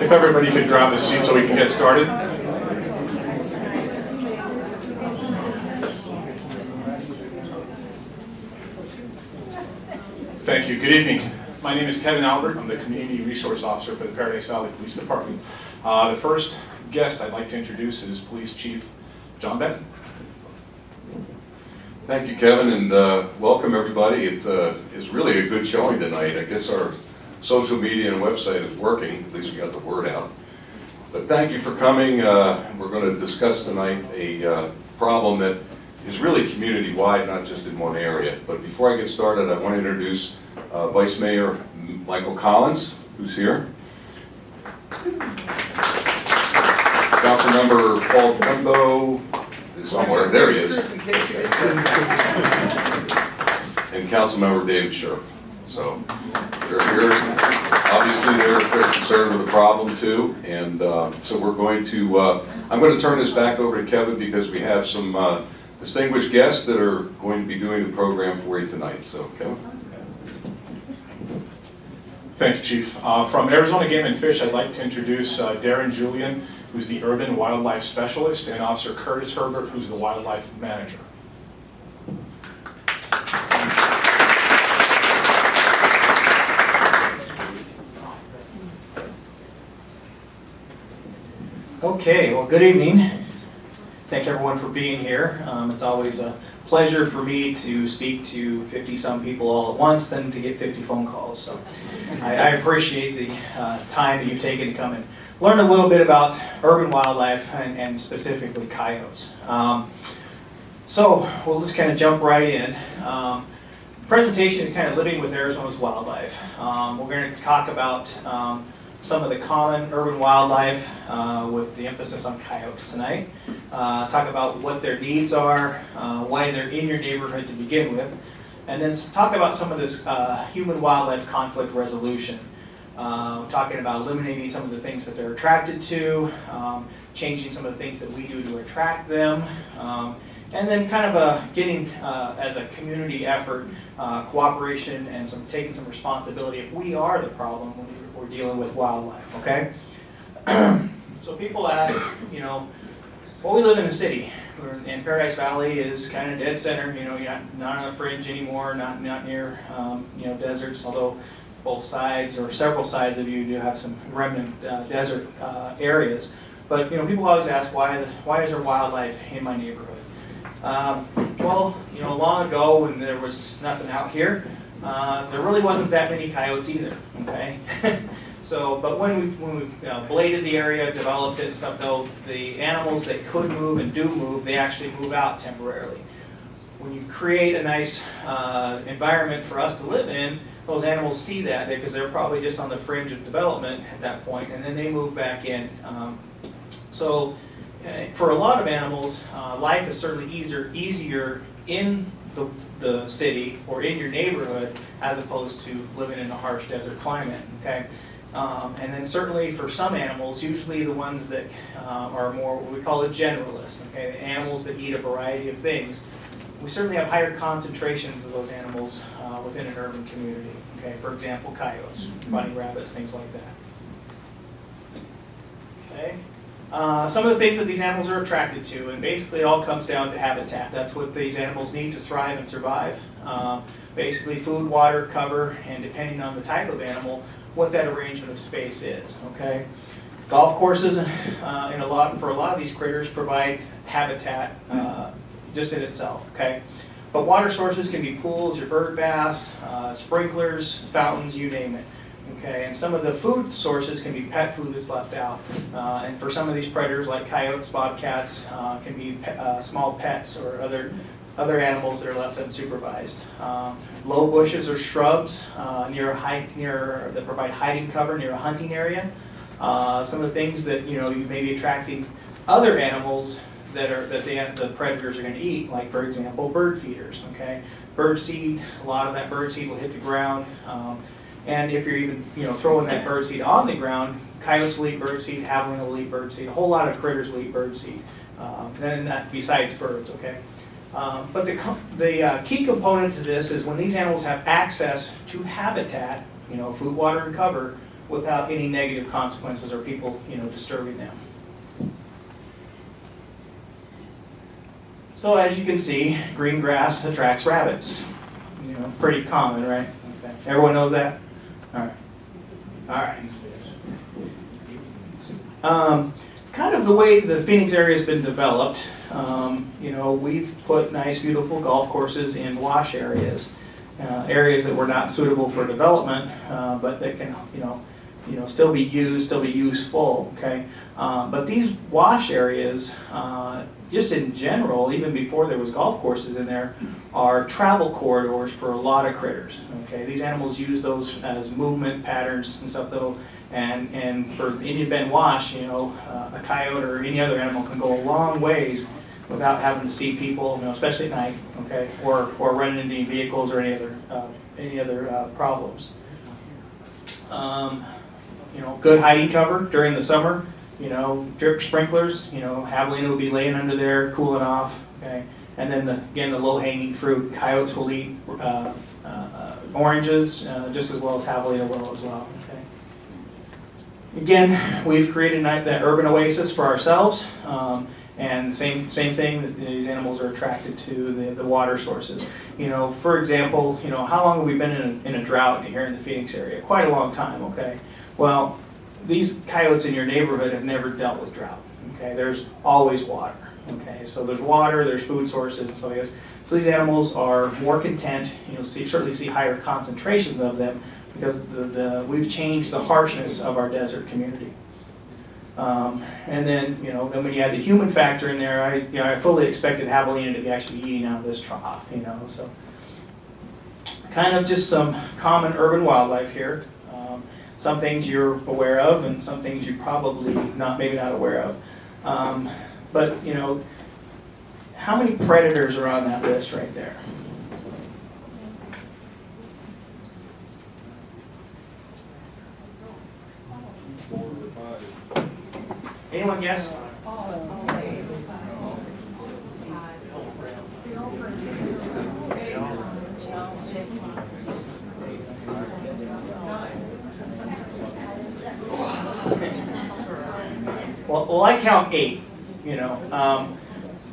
If everybody could grab a seat so we can get started. Thank you. Good evening. My name is Kevin Albert. I'm the Community Resource Officer for the Paradise Valley Police Department. The first guest I'd like to introduce is Police Chief John Benton. Thank you, Kevin, and welcome everybody. It is really a good showing tonight. I guess our social media and website is working. At least we got the word out. But thank you for coming. We're going to discuss tonight a problem that is really community-wide, not just in one area. But before I get started, I want to introduce Vice Mayor Michael Collins, who's here. Councilmember Paul Tembo is somewhere. There he is. And Councilmember David Scherf. So they're here. Obviously, they're concerned with the problem too, and so we're going to. I'm going to turn this back over to Kevin because we have some distinguished guests that are going to be doing the program for you tonight. So, Kevin. Thank you, Chief. From Arizona Game and Fish, I'd like to introduce Darren Julian, who's the Urban Wildlife Specialist, and Officer Curtis Herbert, who's the Wildlife Manager. Okay, well, good evening. Thank everyone for being here. It's always a pleasure for me to speak to 50-some people all at once than to get 50 phone calls. So I appreciate the time that you've taken to come and learn a little bit about urban wildlife and specifically coyotes. So we'll just kind of jump right in. Presentation is kind of living with Arizona's wildlife. We're going to talk about some of the common urban wildlife with the emphasis on coyotes tonight. Talk about what their needs are, why they're in your neighborhood to begin with, and then talk about some of this human-wildlife conflict resolution. Talking about eliminating some of the things that they're attracted to, changing some of the things that we do to attract them, and then kind of getting, as a community effort, cooperation and taking some responsibility if we are the problem when we're dealing with wildlife, okay? So people ask, well, we live in a city, and Paradise Valley is kind of dead center, you're not on a fringe anymore, not near, deserts, although both sides or several sides of you do have some remnant desert areas. But, people always ask, why is there wildlife in my neighborhood? Well, long ago when there was nothing out here, there really wasn't that many coyotes either, okay? So, but when we've bladed the area, developed it and stuff, though, the animals that could move and do move, they actually move out temporarily. When you create a nice environment for us to live in, those animals see that because they're probably just on the fringe of development at that point, and then they move back in. So for a lot of animals, life is certainly easier in the city or in your neighborhood as opposed to living in a harsh desert climate, okay? And then certainly for some animals, usually the ones that are more what we call a generalist, okay? The animals that eat a variety of things. We certainly have higher concentrations of those animals within an urban community, okay? For example, coyotes, bunny rabbits, things like that. Okay? Some of the things that these animals are attracted to, and basically it all comes down to habitat. That's what these animals need to thrive and survive. Basically food, water, cover, and depending on the type of animal, what that arrangement of space is, okay? Golf courses for a lot of these critters provide habitat just in itself, okay? But water sources can be pools, your bird baths, sprinklers, fountains, you name it. Okay, and some of the food sources can be pet food that's left out. And for some of these predators like coyotes, bobcats, can be small pets or other animals that are left unsupervised. Low bushes or shrubs that provide hiding cover near a hunting area. Some of the things that you may be attracting other animals that the predators are going to eat, like for example bird feeders. Okay, bird seed, a lot of that bird seed will hit the ground. And if you're even throwing that bird seed on the ground, coyotes will eat bird seed, javelin will eat bird seed, a whole lot of critters will eat bird seed, and that besides birds, okay? But the key component to this is when these animals have access to habitat, food, water, and cover, without any negative consequences or people, disturbing them. So as you can see, green grass attracts rabbits. Pretty common, right? Okay. Everyone knows that? All right. All right. Kind of the way the Phoenix area has been developed, we've put nice, beautiful golf courses in wash areas, areas that were not suitable for development, but that can, still be used, still be useful. Okay. But these wash areas, just in general, even before there was golf courses in there, are travel corridors for a lot of critters. Okay, these animals use those as movement patterns and stuff, though. And for Indian Bend wash, a coyote or any other animal can go a long ways without having to see people, especially at night. Okay, or running into any vehicles or any other problems. Good hiding cover during the summer. Drip sprinklers. Javelina will be laying under there, cooling off. Okay, and then again the low-hanging fruit. Coyotes will eat oranges just as well as javelina will as well. Okay. Again, we've created that urban oasis for ourselves, and same thing. That these animals are attracted to the water sources. For example, how long have we been in a drought here in the Phoenix area? Quite a long time. Okay. Well, these coyotes in your neighborhood have never dealt with drought. Okay, there's always water. Okay, so there's water, there's food sources, and so yes. So these animals are more content. Certainly see higher concentrations of them because we've changed the harshness of our desert community. And then then when you add the human factor in there, I fully expected javelina to be actually eating out of this trough. So kind of just some common urban wildlife here. Some things you're aware of, and some things you probably maybe not aware of. But how many predators are on that list right there? Anyone guess? Well, I count 8.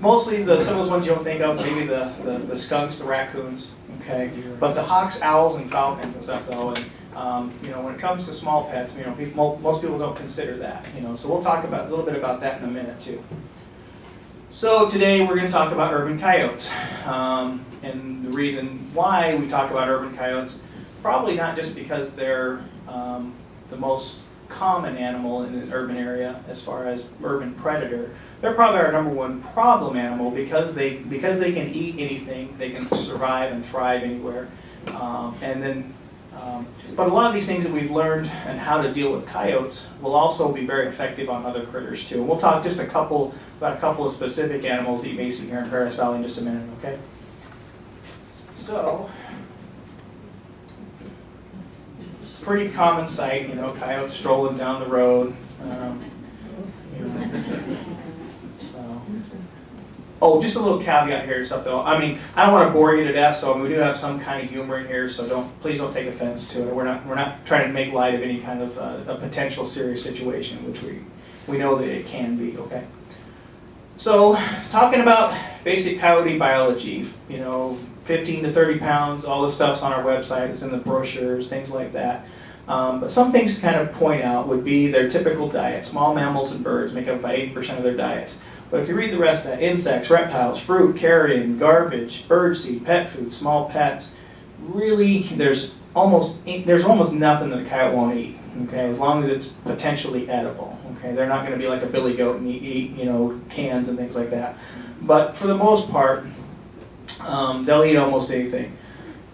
Mostly some of those ones you don't think of, maybe the skunks, the raccoons, okay. But the hawks, owls, and falcons and stuff, though. And when it comes to small pets, most people don't consider that. So we'll talk a little bit about that in a minute too. So today we're going to talk about urban coyotes, and the reason why we talk about urban coyotes, probably not just because they're the most common animal in an urban area as far as urban predator. They're probably our number one problem animal because they can eat anything, they can survive and thrive anywhere. But a lot of these things that we've learned and how to deal with coyotes will also be very effective on other critters too. And we'll talk just about a couple of specific animals that you may see here in Paradise Valley in just a minute, okay? So, pretty common sight, coyotes strolling down the road. Oh, just a little caveat here, stuff though. I don't want to bore you to death, so we do have some kind of humor in here. So please don't take offense to it. We're not trying to make light of any kind of a potential serious situation, which we know that it can be. Okay. So talking about basic coyote biology, 15 to 30 pounds. All the stuff's on our website. It's in the brochures, things like that. But some things to kind of point out would be their typical diet. Small mammals and birds make up about 80% of their diets. But if you read the rest of that, insects, reptiles, fruit, carrion, garbage, birdseed, pet food, small pets, really there's almost nothing that a coyote won't eat, okay, as long as it's potentially edible. Okay, they're not going to be like a billy goat and eat cans and things like that. But for the most part, they'll eat almost anything.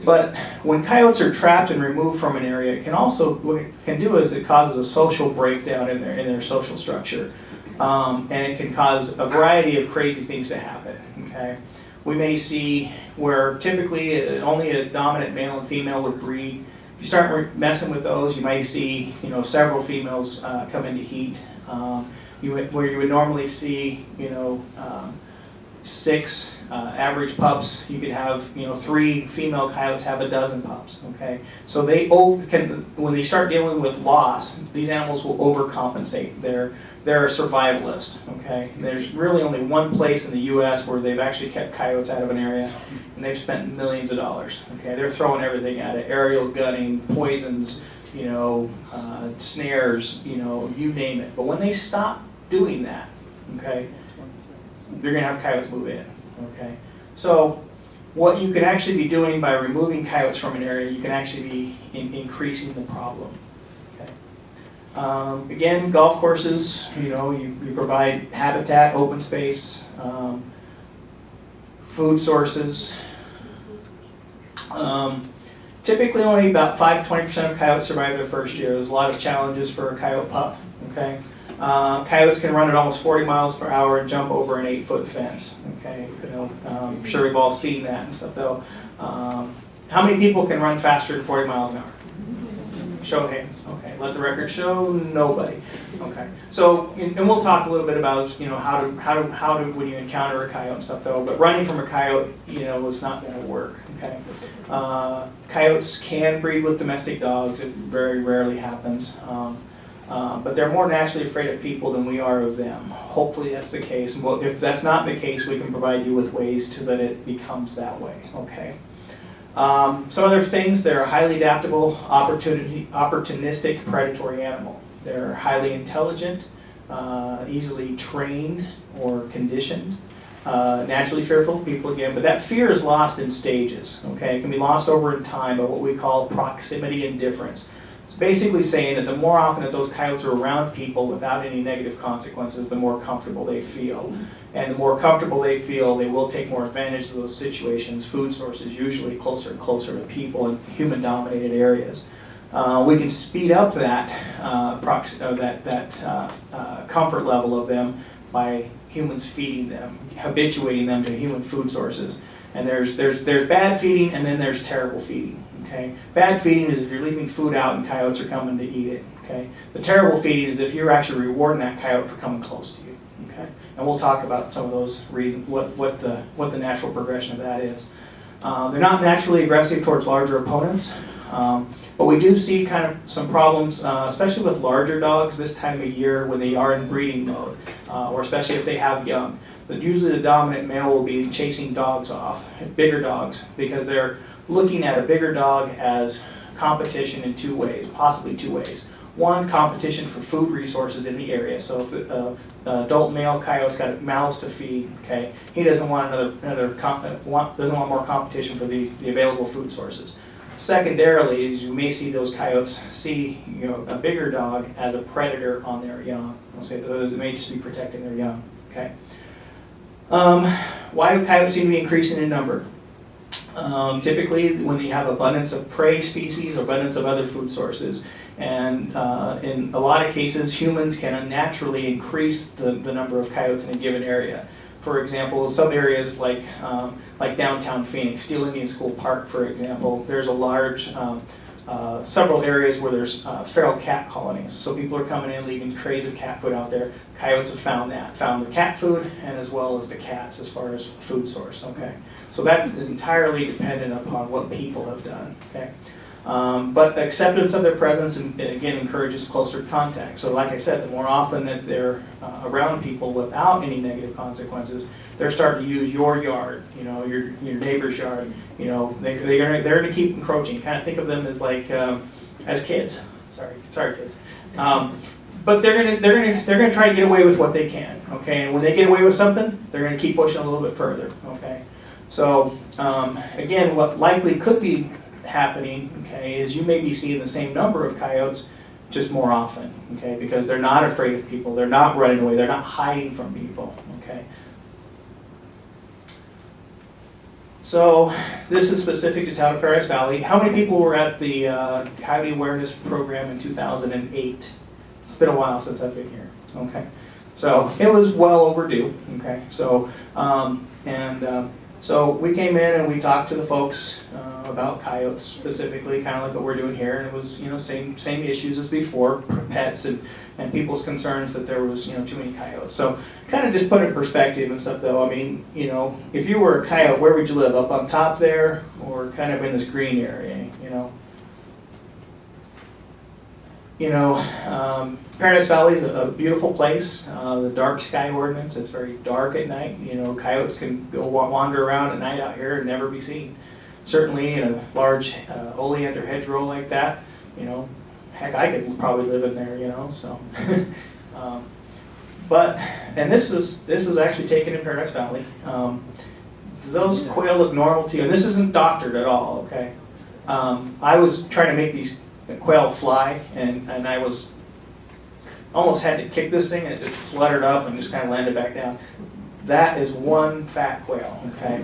But when coyotes are trapped and removed from an area, what it can do is it causes a social breakdown in their social structure. And it can cause a variety of crazy things to happen. Okay, we may see where typically only a dominant male and female would breed. If you start messing with those, you might see several females come into heat. Where you would normally see 6 average pups, you could have, 3 female coyotes have a dozen pups, okay? So when they start dealing with loss, these animals will overcompensate. They're a survivalist, okay? There's really only one place in the U.S. where they've actually kept coyotes out of an area, and they've spent millions of dollars, okay? They're throwing everything at it, aerial gunning, poisons, snares, you name it. But when they stop doing that, okay, you're going to have coyotes move in, okay? So what you can actually be doing by removing coyotes from an area, you can actually be increasing the problem, okay? Again, golf courses, you provide habitat, open space, food sources. Typically only about 5 to 20% of coyotes survive their first year. There's a lot of challenges for a coyote pup, okay? Coyotes can run at almost 40 miles per hour and jump over an 8-foot fence, okay? I'm sure we've all seen that and stuff though. How many people can run faster than 40 miles an hour? Show of hands, okay. Let the record show, nobody, okay. So, and we'll talk a little bit about, how to when you encounter a coyote and stuff though, but running from a coyote, is not gonna work, okay. Coyotes can breed with domestic dogs, it very rarely happens. But they're more naturally afraid of people than we are of them. Hopefully that's the case. Well, if that's not the case, we can provide you with ways to that it becomes that way, okay? Some other things, they're a highly adaptable, opportunistic predatory animal. They're highly intelligent, easily trained or conditioned, naturally fearful of people again, but that fear is lost in stages, okay? It can be lost over in time by what we call proximity indifference. It's basically saying that the more often that those coyotes are around people without any negative consequences, the more comfortable they feel. And the more comfortable they feel, they will take more advantage of those situations. Food sources usually closer and closer to people in human-dominated areas. We can speed up that comfort level of them by humans feeding them, habituating them to human food sources. And there's bad feeding, and then there's terrible feeding. Okay, bad feeding is if you're leaving food out and coyotes are coming to eat it. Okay, the terrible feeding is if you're actually rewarding that coyote for coming close to you. Okay, and we'll talk about some of those reasons, what the natural progression of that is. They're not naturally aggressive towards larger opponents, but we do see kind of some problems, especially with larger dogs this time of year when they are in breeding mode, or especially if they have young. But usually the dominant male will be chasing dogs off, bigger dogs, because they're looking at a bigger dog as competition in 2 ways, possibly 2 ways. One, competition for food resources in the area. So if the adult male coyote's got mouths to feed, okay, he doesn't want doesn't want more competition for the available food sources. Secondarily, is you may see those coyotes see a bigger dog as a predator on their young. I'll say they may just be protecting their young. Okay. Why do coyotes seem to be increasing in number? Typically when you have abundance of prey species, abundance of other food sources, and in a lot of cases humans can unnaturally increase the number of coyotes in a given area. For example, some areas like downtown Phoenix, Steel Indian School Park, for example, there's a large, several areas where there's feral cat colonies. So people are coming in, leaving trays of cat food out there. Coyotes have found the cat food, and as well as the cats as far as food source. Okay, so that's entirely dependent upon what people have done. Okay, but the acceptance of their presence again encourages closer contact. So like I said, the more often that they're around people without any negative consequences, they're starting to use your yard, your neighbor's yard. They're gonna keep encroaching. Kind of think of them as like as kids. Sorry kids. But they're gonna try to get away with what they can. Okay, and when they get away with something, they're gonna keep pushing a little bit further. Okay, so again, what likely could be happening, okay, is you may be seeing the same number of coyotes, just more often. Okay, because they're not afraid of people, they're not running away, they're not hiding from people. Okay. So this is specific to town of Paradise Valley. How many people were at the Coyote Awareness Program in 2008? It's been a while since I've been here. Okay, so it was well overdue. Okay, so so we came in and we talked to the folks. about coyotes specifically, kind of like what we're doing here, and it was, same issues as before, pets and people's concerns that there was, too many coyotes. So kind of just put in perspective and stuff though. I mean, if you were a coyote, where would you live? Up on top there or kind of in this green area, Paradise Valley is a beautiful place. The dark sky ordinance, it's very dark at night. Coyotes can go wander around at night out here and never be seen. Certainly in a large oleander hedgerow like that, heck, I could probably live in there, so. And this was actually taken in Paradise Valley. Those quail look normal to you, and this isn't doctored at all, okay? I was trying to make these quail fly, and I was almost had to kick this thing, and it just fluttered up and just kind of landed back down. That is one fat quail, okay?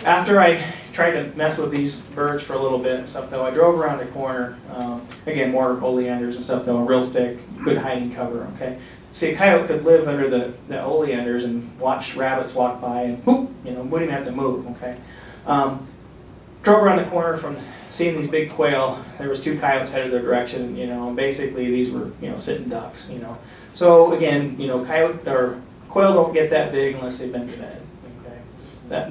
After I tried to mess with these birds for a little bit and stuff though, I drove around the corner, again, more oleanders and stuff though, real thick, good hiding cover, okay? See, a coyote could live under the oleanders and watch rabbits walk by and whoop, wouldn't even have to move, okay? Drove around the corner from seeing these big quail. There was 2 coyotes headed their direction, and basically these were, sitting ducks, So again, coyote or quail don't get that big unless they've been fed, okay? That